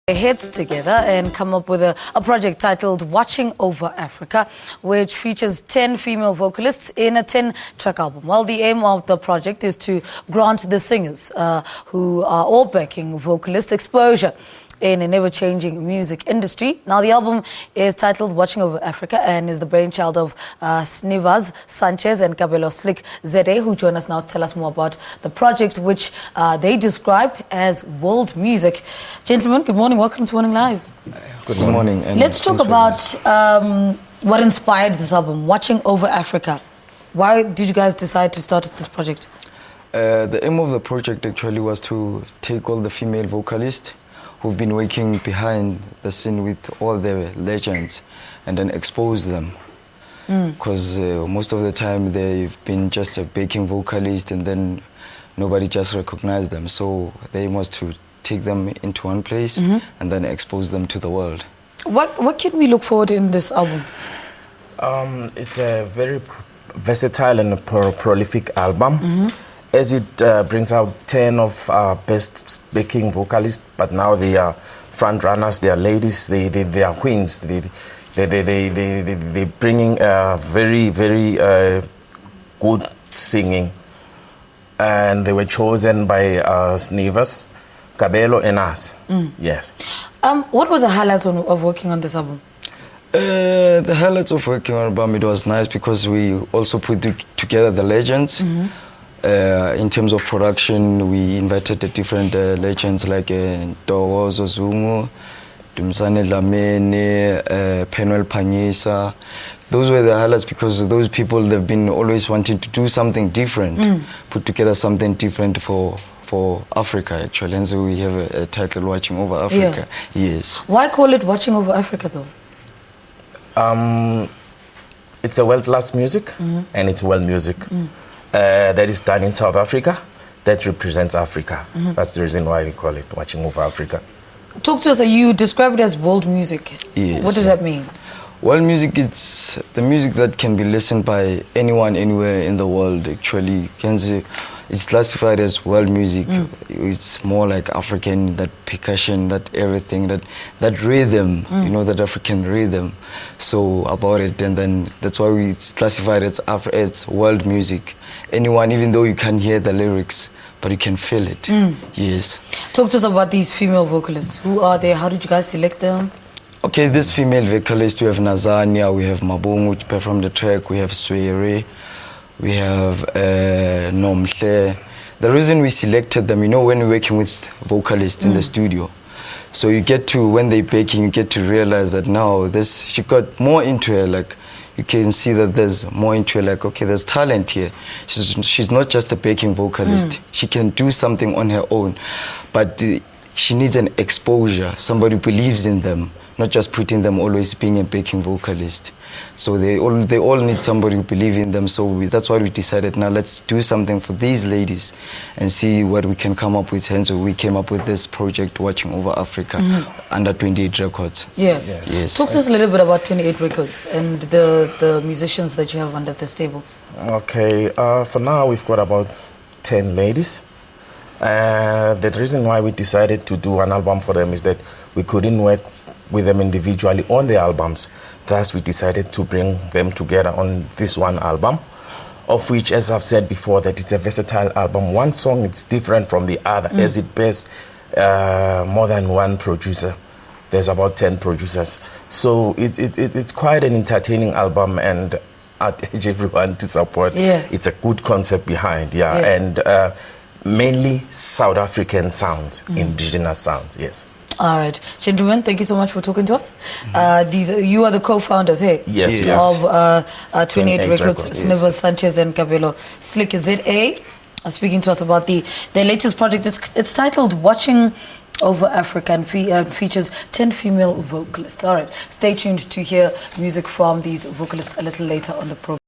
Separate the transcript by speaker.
Speaker 1: Heads together and come up with a project titled Watching Over Africa, which features 10 female vocalists in a 10-track album. Well, the aim of the project is to grant the singers who are all backing vocalists exposure in a never-changing music industry. Now, the album is titled Watching Over Africa and is the brainchild of Snivaz, Sanchez and Kabelo Sliq ZA, who join us now to tell us more about the project, which they describe as world music. Gentlemen, good morning. Welcome to Morning Live.
Speaker 2: Good morning. And
Speaker 1: let's talk about what inspired this album, Watching Over Africa. Why did you guys decide to start this project?
Speaker 2: The aim of the project actually was to take all the female vocalists who've been working behind the scene with all the legends and then expose them. Because most of the time they've been just a backing vocalist and then nobody just recognized them. So the aim was to take them into one place and then expose them to the world.
Speaker 1: What can we look forward in this album?
Speaker 3: It's a very versatile and prolific album. As it brings out 10 of our best backing vocalists, but now they are front runners, they are ladies, they are queens. They're bringing very, very good singing. And they were chosen by Snivaz, Kabelo and us. Yes.
Speaker 1: What were the highlights of working on this album?
Speaker 2: The highlights of working on the album, it was nice because we also put together the legends. In terms of production, we invited the different legends like Dogo Zozumu, Dumsane Dlamini, Penuel Panyisa. Those were the highlights because those people, they've been always wanting to do something different, put together something different for Africa, actually. And so we have a title, Watching Over Africa. Yeah. Yes.
Speaker 1: Why call it Watching Over Africa, though?
Speaker 3: It's a world-class music, and it's world music. That is done in South Africa, that represents Africa. That's the reason why we call it Watching Over Africa.
Speaker 1: Talk to us, you describe it as world music.
Speaker 2: Yes.
Speaker 1: What does that mean?
Speaker 2: World music, it's the music that can be listened by anyone, anywhere in the world, actually. It's classified as world music. It's more like African, that percussion, that everything, that rhythm, you know, that African rhythm. So about it, and then that's why it's classified as world music. Anyone, even though you can't hear the lyrics, but you can feel it. Yes.
Speaker 1: Talk to us about these female vocalists. Who are they? How did you guys select them?
Speaker 2: Okay, this female vocalist, we have Nazania, we have Mabongo, which performed the track, we have Swere, we have Nomhle. The reason we selected them, you know, when we're working with vocalists in the studio, so you get to, when they're baking, you get to realize that now she got more into her, like, you can see that there's more into her, like, okay, there's talent here. She's not just a backing vocalist. She can do something on her own, but she needs an exposure, somebody who believes in them, not just putting them always being a backing vocalist. So they all need somebody who believes in them. So that's why we decided, now let's do something for these ladies and see what we can come up with. And so we came up with this project, Watching Over Africa, under 28 Records.
Speaker 1: Yeah.
Speaker 2: Yes.
Speaker 1: Talk to us a little bit about 28 Records and the musicians that you have under this table. Okay,
Speaker 3: for now we've got about 10 ladies. The reason why we decided to do an album for them is that we couldn't work with them individually on the albums. Thus, we decided to bring them together on this one album, of which, as I've said before, that it's a versatile album. One song is different from the other, as it bears more than one producer. There's about 10 producers. So it's quite an entertaining album, and I'd urge everyone to support. It's a good concept behind, and mainly South African sounds, indigenous sounds, yes.
Speaker 1: All right, gentlemen, thank you so much for talking to us. You are the co-founders, hey?
Speaker 3: Yes.
Speaker 1: Of 28 Records, Snivaz, Sanchez and Kabelo Sliq ZA, speaking to us about their latest project. It's titled Watching Over Africa and features 10 female vocalists. All right, stay tuned to hear music from these vocalists a little later on the program.